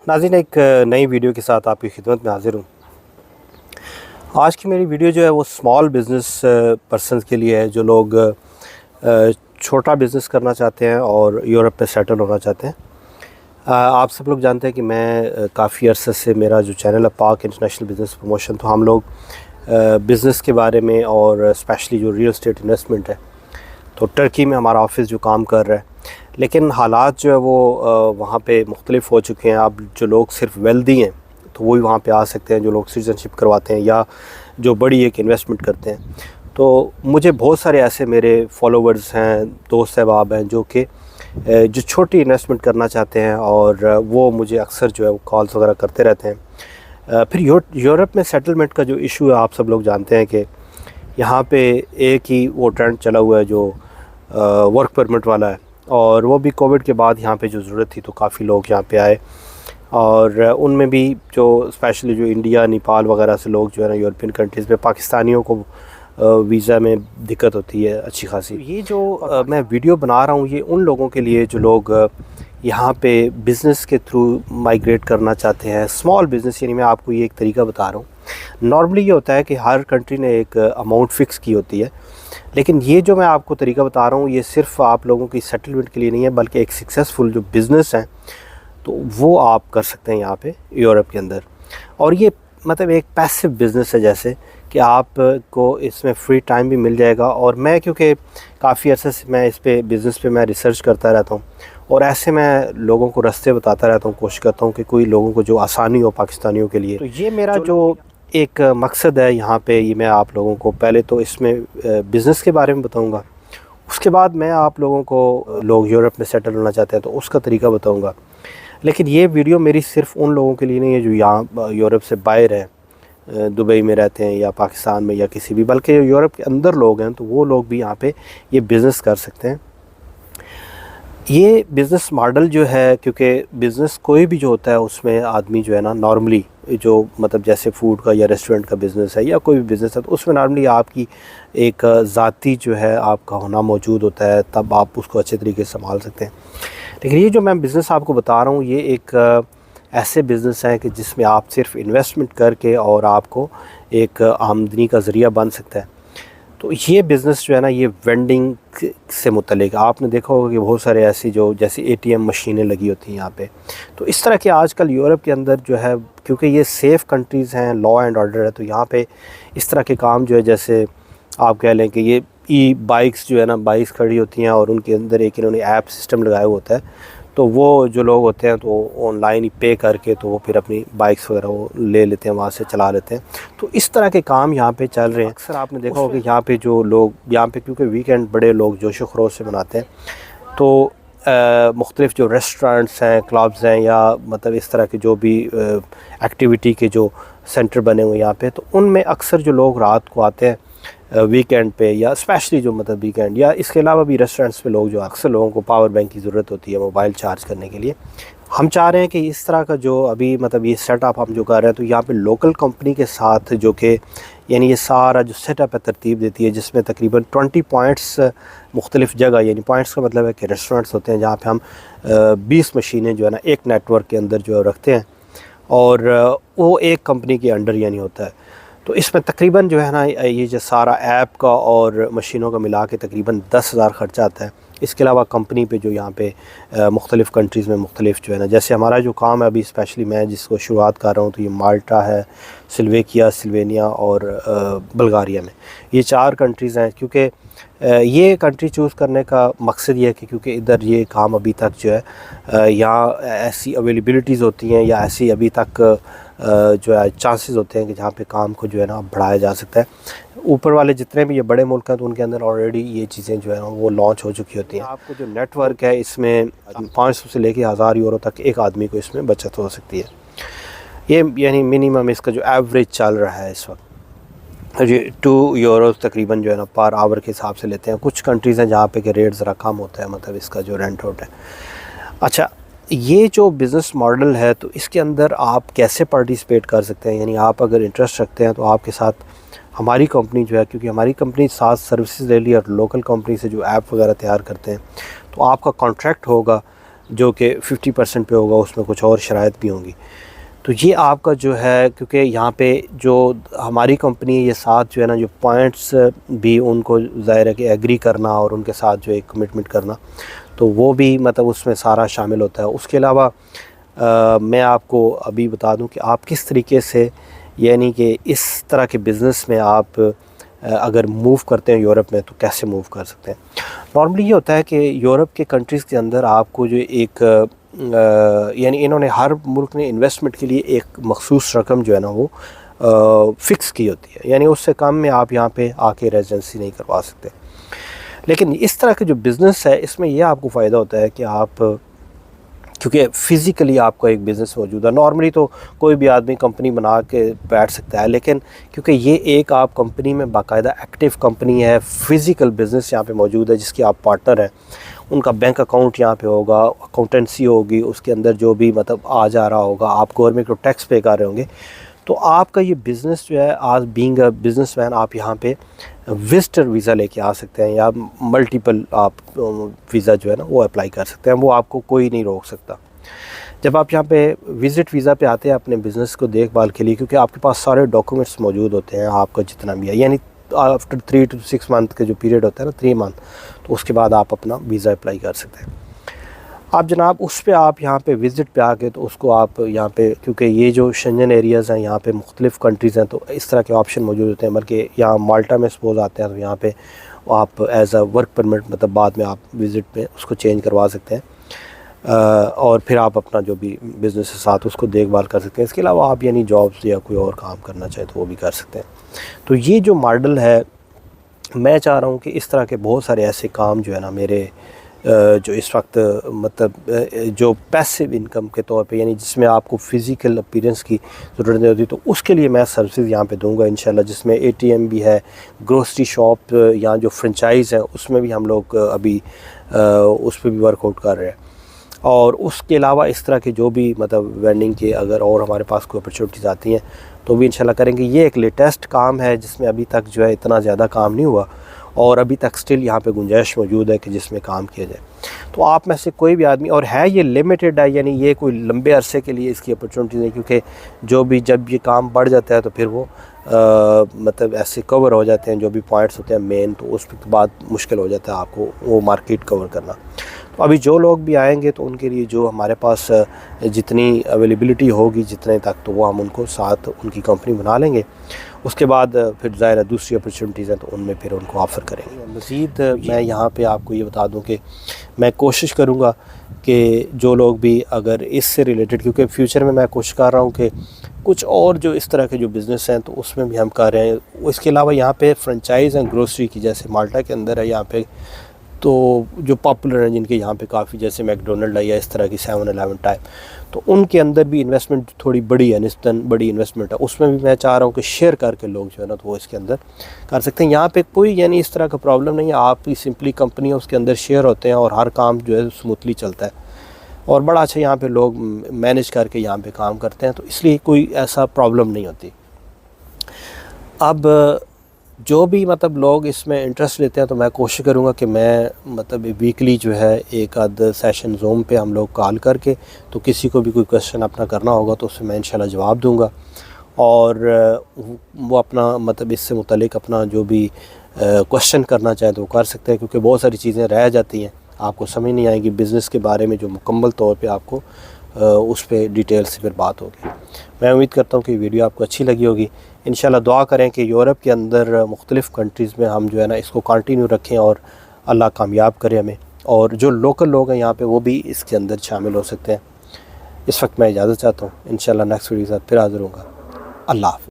नाज़रीन, एक नई वीडियो के साथ आपकी खिदमत में हाज़िर हूँ। आज की मेरी वीडियो जो है वो स्मॉल बिज़नेस पर्सनस के लिए है, जो लोग छोटा बिज़नेस करना चाहते हैं और यूरोप में सेटल होना चाहते हैं। आप सब लोग जानते हैं कि मैं काफ़ी अरसे से मेरा जो चैनल है पाक इंटरनेशनल बिज़नेस प्रमोशन, तो हम लोग बिज़नेस के बारे में और स्पेशली जो रियल एस्टेट इन्वेस्टमेंट है, तो टर्की में हमारा ऑफ़िस जो काम कर रहा है, लेकिन हालात जो है वो वहाँ पे मुख्तलिफ़ हो चुके हैं। अब जो लोग सिर्फ वेल्दी हैं तो वही वहाँ पे आ सकते हैं, जो लोग सिटीज़नशिप करवाते हैं या जो बड़ी एक इन्वेस्टमेंट करते हैं। तो मुझे बहुत सारे ऐसे मेरे फॉलोवर्स हैं, दोस्त अहबाब हैं जो कि जो छोटी इन्वेस्टमेंट करना चाहते हैं, और वो मुझे अक्सर जो है वो कॉल्स वगैरह करते रहते हैं। फिर यूरोप में सेटलमेंट का जो इशू है, आप सब लोग जानते हैं कि यहाँ पे एक ही वो ट्रेंड चला हुआ है जो वर्क परमिट वाला है, और वो भी कोविड के बाद यहाँ पे जो ज़रूरत थी तो काफ़ी लोग यहाँ पे आए, और उनमें भी जो स्पेशली जो इंडिया नेपाल वगैरह से लोग जो है ना यूरोपियन कंट्रीज़ में, पाकिस्तानियों को वीज़ा में दिक्कत होती है अच्छी खासी। ये जो मैं वीडियो बना रहा हूँ ये उन लोगों के लिए जो लोग यहाँ पे बिज़नेस के थ्रू माइग्रेट करना चाहते हैं, स्मॉल बिज़नेस। यानी मैं आपको ये एक तरीका बता रहा हूँ। नॉर्मली ये होता है कि हर कंट्री ने एक अमाउंट फ़िक्स की होती है, लेकिन ये जो मैं आपको तरीका बता रहा हूँ ये सिर्फ आप लोगों की सेटलमेंट के लिए नहीं है, बल्कि एक सक्सेसफुल जो बिज़नेस है तो वो आप कर सकते हैं यहाँ पे यूरोप के अंदर। और ये मतलब एक पैसिव बिज़नेस है, जैसे कि आपको इसमें फ्री टाइम भी मिल जाएगा। और मैं क्योंकि काफ़ी अरसे से मैं इस पे बिज़नेस पे मैं रिसर्च करता रहता हूँ, और ऐसे मैं लोगों को रास्ते बताता रहता हूँ, कोशिश करता हूँ कि कोई लोगों को जो आसानी हो पाकिस्तानियों के लिए। तो ये मेरा जो एक मकसद है यहाँ पे, ये मैं आप लोगों को पहले तो इसमें बिज़नेस के बारे में बताऊँगा, उसके बाद मैं आप लोगों को लोग यूरोप में सेटल होना चाहते हैं तो उसका तरीका बताऊँगा। लेकिन ये वीडियो मेरी सिर्फ उन लोगों के लिए नहीं है जो यहाँ यूरोप से बाहर हैं, दुबई में रहते हैं या पाकिस्तान में या किसी भी, बल्कि यूरोप के अंदर लोग हैं तो वो लोग भी यहाँ पे ये बिज़नेस कर सकते हैं। ये बिज़नेस मॉडल जो है, क्योंकि बिज़नेस कोई भी जो होता है उसमें आदमी जो है ना, नॉर्मली जो मतलब जैसे फ़ूड का या रेस्टोरेंट का बिज़नेस है या कोई भी बिज़नेस है, तो उसमें नॉर्मली आपकी एक ज़ाती जो है आपका होना मौजूद होता है, तब आप उसको अच्छे तरीके से संभाल सकते हैं। लेकिन ये जो मैं बिज़नेस आपको बता रहा हूँ ये एक ऐसे बिज़नेस हैं कि जिसमें आप सिर्फ इन्वेस्टमेंट करके और आपको एक आमदनी का ज़रिया बन सकता है। तो ये बिज़नेस जो है ना, ये वेंडिंग से मुतल्लिक आपने देखा होगा कि बहुत सारे ऐसी जो जैसे एटीएम मशीनें लगी होती हैं यहाँ पे। तो इस तरह के आजकल यूरोप के अंदर जो है, क्योंकि ये सेफ़ कंट्रीज़ हैं, लॉ एंड ऑर्डर है, तो यहाँ पे इस तरह के काम जो है, जैसे आप कह लें कि ये ई बाइक्स जो है ना, बाइक्स खड़ी होती हैं और उनके अंदर एक इन्होंने ऐप सिस्टम लगाया हुआ होता है, तो वो जो लोग होते हैं तो ऑनलाइन ही पे करके तो वो फिर अपनी बाइक्स वगैरह वो ले लेते हैं, वहाँ से चला लेते हैं। तो इस तरह के काम यहाँ पे चल रहे हैं। अक्सर आपने देखा होगा कि यहाँ पे जो लोग यहाँ पे, क्योंकि वीकेंड बड़े लोग जोशो खरोश से मनाते हैं, तो मुख्तलिफ़ जो रेस्टोरेंट्स हैं, क्लब्स हैं, या मतलब इस तरह के जो भी एक्टिविटी के जो सेंटर बने हुए यहाँ पे, तो उनमें अक्सर जो लोग रात को आते हैं वीकेंड पे, या स्पेशली जो मतलब वीकेंड, या इसके अलावा भी रेस्टोरेंट्स पे लोग जो, अक्सर लोगों को पावर बैंक की ज़रूरत होती है मोबाइल चार्ज करने के लिए। हम चाह रहे हैं कि इस तरह का जो अभी मतलब ये सेटअप हम जो कर रहे हैं, तो यहाँ पे लोकल कंपनी के साथ जो कि यानी ये सारा जो सेटअप है तरतीब देती है, जिसमें तकरीबन 20 पॉइंट्स मुख्तलिफ़ जगह, यानी पॉइंट्स का मतलब है कि रेस्टोरेंट्स होते हैं जहाँ पे हम 20 मशीनें जो है ना एक नेटवर्क के अंदर जो रखते हैं, और वो एक कंपनी के अंडर यानी होता है। तो इसमें तकरीबन जो है ना, ये जो सारा ऐप का और मशीनों का मिला के तकरीबन 10,000 ख़र्चा आता है। इसके अलावा कंपनी पे जो यहाँ पे मुख्तलिफ़ कंट्रीज़ में मुख्तलिफ़ जो है ना, जैसे हमारा जो काम है अभी स्पेशली मैं जिसको शुरुआत कर रहा हूँ, तो ये माल्टा है, स्लोवेकिया, स्लोवेनिया और बल्गारिया में, ये 4 कंट्रीज़ हैं। क्योंकि ये कंट्री चूज़ करने का मकसद ये है कि क्योंकि इधर ये काम अभी तक जो है यहाँ ऐसी अवेलेबिलिटीज़ होती हैं, या ऐसी अभी तक जो है चांसेस होते हैं कि जहाँ पे काम को जो है ना बढ़ाया जा सकता है। ऊपर वाले जितने भी ये बड़े मुल्क हैं तो उनके अंदर ऑलरेडी ये चीज़ें जो है ना वो लॉन्च हो चुकी होती हैं। आपको जो नेटवर्क है इसमें 500 से लेके 1000 यूरो तक एक आदमी को इसमें बचत हो सकती है। ये यानी मिनिमम इसका जो एवरेज चल रहा है इस वक्त, ये 2 यूरो तकरीबन जो है ना पर आवर के हिसाब से लेते हैं। कुछ कंट्रीज़ हैं जहाँ पे कि रेट ज़रा कम होता है, मतलब इसका जो रेंट आउट है। अच्छा, ये जो बिज़नेस मॉडल है तो इसके अंदर आप कैसे पार्टिसिपेट कर सकते हैं, यानी आप अगर इंटरेस्ट रखते हैं तो आपके साथ हमारी कंपनी जो है, क्योंकि हमारी कंपनी साथ सर्विसेज ले ली और लोकल कंपनी से जो ऐप वगैरह तैयार करते हैं, तो आपका कॉन्ट्रैक्ट होगा جو کہ 50% پہ ہوگا، اس میں کچھ اور شرائط بھی ہوں گی. تو یہ آپ کا جو ہے، کیونکہ یہاں پہ جو ہماری کمپنی ہے یہ ساتھ جو ہے نا جو پوائنٹس بھی ان کو ظاہر ہے کہ ایگری کرنا اور ان کے ساتھ جو ایک کمٹمنٹ کرنا، تو وہ بھی مطلب اس میں سارا شامل ہوتا ہے. اس کے علاوہ میں آپ کو ابھی بتا دوں کہ آپ کس طریقے سے یعنی کہ اس طرح کے بزنس میں آپ اگر موو کرتے ہیں یورپ میں تو کیسے موو کر سکتے ہیں. نارملی یہ ہوتا ہے کہ یورپ کے کنٹریز کے اندر آپ کو جو ایک یعنی انہوں نے ہر ملک نے انویسٹمنٹ کے لیے ایک مخصوص رقم جو ہے نا وہ فکس کی ہوتی ہے، یعنی اس سے کم میں آپ یہاں پہ آ کے ریزیڈنسی نہیں کروا سکتے. لیکن اس طرح کے جو بزنس ہے اس میں یہ آپ کو فائدہ ہوتا ہے کہ آپ کیونکہ فزیکلی آپ کا ایک بزنس موجود ہے. نارملی تو کوئی بھی آدمی کمپنی بنا کے بیٹھ سکتا ہے، لیکن کیونکہ یہ ایک آپ کمپنی میں باقاعدہ ایکٹیو کمپنی ہے، فزیکل بزنس یہاں پہ موجود ہے جس کی آپ پارٹنر ہیں، ان کا بینک اکاؤنٹ یہاں پہ ہوگا، اکاؤنٹنسی ہوگی، اس کے اندر جو بھی مطلب آ جا رہا ہوگا، آپ گورنمنٹ کو ٹیکس پے کر رہے ہوں گے. تو آپ کا یہ بزنس جو ہے آج بینگ اے بزنس مین آپ یہاں پہ وزٹر ویزا لے کے آ سکتے ہیں، یا ملٹیپل آپ ویزا جو ہے نا وہ اپلائی کر سکتے ہیں، وہ آپ کو کوئی نہیں روک سکتا. جب آپ یہاں پہ وزٹ ویزا پہ آتے ہیں اپنے بزنس کو دیکھ بھال کے لیے، کیونکہ آپ کے پاس سارے ڈاکومنٹس موجود ہوتے ہیں آپ کا جتنا بھی ہے، یعنی آفٹر 3 to 6 month کا جو پیریڈ ہوتا ہے نا 3 month، تو اس کے بعد آپ اپنا ویزا اپلائی کر سکتے ہیں. آپ جناب اس پہ آپ یہاں پہ وزٹ پہ آ کے تو اس کو آپ یہاں پہ، کیونکہ یہ جو شنجن ایریاز ہیں یہاں پہ مختلف کنٹریز ہیں، تو اس طرح کے آپشن موجود ہوتے ہیں. بلکہ یہاں مالٹا میں سپوز آتے ہیں تو یہاں پہ آپ ایز اے ورک پرمٹ مطلب بعد میں آپ وزٹ پہ اس کو چینج کروا سکتے ہیں، اور پھر آپ اپنا جو بھی بزنس کے ساتھ اس کو دیکھ بھال کر سکتے ہیں. اس کے علاوہ آپ یعنی جابس یا کوئی اور کام کرنا چاہے تو وہ بھی کر سکتے ہیں. تو یہ جو ماڈل ہے، میں چاہ رہا ہوں کہ اس طرح کے بہت سارے ایسے کام جو ہے نا میرے جو اس وقت مطلب جو پیسو انکم کے طور پہ، یعنی جس میں آپ کو فزیکل اپیرنس کی ضرورت نہیں ہوتی، تو اس کے لیے میں سروسز یہاں پہ دوں گا انشاءاللہ، جس میں ATM بھی ہے، گروسری شاپ یا جو فرنچائز ہیں اس میں بھی ہم لوگ ابھی اس پہ بھی ورک آؤٹ کر رہے ہیں. اور اس کے علاوہ اس طرح کے جو بھی مطلب وینڈنگ کے اگر اور ہمارے پاس کوئی اپرچونیٹیز آتی ہیں تو بھی انشاءاللہ کریں گے. یہ ایک لیٹسٹ کام ہے جس میں ابھی تک جو ہے اتنا زیادہ کام نہیں ہوا، اور ابھی تک سٹل یہاں پہ گنجائش موجود ہے کہ جس میں کام کیا جائے. تو آپ میں سے کوئی بھی آدمی، اور ہے یہ لمیٹڈ ہے، یعنی یہ کوئی لمبے عرصے کے لیے اس کی اپرچونیٹیز نہیں، کیونکہ جو بھی جب یہ کام بڑھ جاتا ہے تو پھر وہ مطلب ایسے کور ہو جاتے ہیں جو بھی پوائنٹس ہوتے ہیں مین، تو اس کے بعد مشکل ہو جاتا ہے آپ کو وہ مارکیٹ کور کرنا. تو ابھی جو لوگ بھی آئیں گے تو ان کے لیے جو ہمارے پاس جتنی اویلیبلٹی ہوگی جتنے تک، تو وہ ہم ان کو ساتھ ان کی کمپنی بنا لیں گے. اس کے بعد پھر ظاہر ہے دوسری اپرچونیٹیز ہیں تو ان میں پھر ان کو آفر کریں گے. مزید میں یہاں پہ آپ کو یہ بتا دوں کہ میں کوشش کروں گا کہ جو لوگ بھی اگر اس سے ریلیٹڈ، کیونکہ فیوچر میں کوشش کر رہا ہوں کہ کچھ اور جو اس طرح کے جو بزنس ہیں تو اس میں بھی ہم کر رہے ہیں. اس کے علاوہ یہاں پہ فرنچائز ہیں گروسری کی، جیسے مالٹا کے اندر ہے یہاں پہ، تو جو پاپولر ہیں جن کے یہاں پہ کافی، جیسے میکڈونلڈ ہے یا اس طرح کی 7-Eleven ٹائپ، تو ان کے اندر بھی انویسٹمنٹ تھوڑی بڑی ہے، نسبتاً بڑی انویسٹمنٹ ہے. اس میں بھی میں چاہ رہا ہوں کہ شیئر کر کے لوگ جو ہے نا تو وہ اس کے اندر کر سکتے ہیں. یہاں پہ کوئی یعنی اس طرح کا پرابلم نہیں ہے، آپ کی سمپلی کمپنی ہے اس کے اندر شیئر ہوتے ہیں اور ہر کام جو ہے اسموتھلی چلتا ہے، اور بڑا اچھا یہاں پہ لوگ مینیج کر کے یہاں پہ کام کرتے ہیں، تو اس لیے کوئی ایسا پرابلم نہیں ہوتی. اب جو بھی مطلب لوگ اس میں انٹرسٹ لیتے ہیں تو میں کوشش کروں گا کہ میں مطلب ویکلی جو ہے ایک آدھ سیشن زوم پہ ہم لوگ کال کر کے، تو کسی کو بھی کوئی کویشچن اپنا کرنا ہوگا تو اس میں انشاءاللہ جواب دوں گا، اور وہ اپنا مطلب اس سے متعلق اپنا جو بھی کویشچن کرنا چاہیں تو وہ کر سکتے ہیں، کیونکہ بہت ساری چیزیں رہ جاتی ہیں، آپ کو سمجھ نہیں آئے گی بزنس کے بارے میں جو مکمل طور پہ آپ کو اس پہ ڈیٹیل سے پھر بات ہوگی. میں امید کرتا ہوں کہ ویڈیو آپ کو اچھی لگی ہوگی. انشاءاللہ دعا کریں کہ یورپ کے اندر مختلف کنٹریز میں ہم جو ہے نا اس کو کنٹینیو رکھیں اور اللہ کامیاب کرے ہمیں، اور جو لوکل لوگ ہیں یہاں پہ وہ بھی اس کے اندر شامل ہو سکتے ہیں. اس وقت میں اجازت چاہتا ہوں، انشاءاللہ نیکسٹ ویڈیو کے ساتھ پھر حاضر ہوں گا. اللہ حافظ.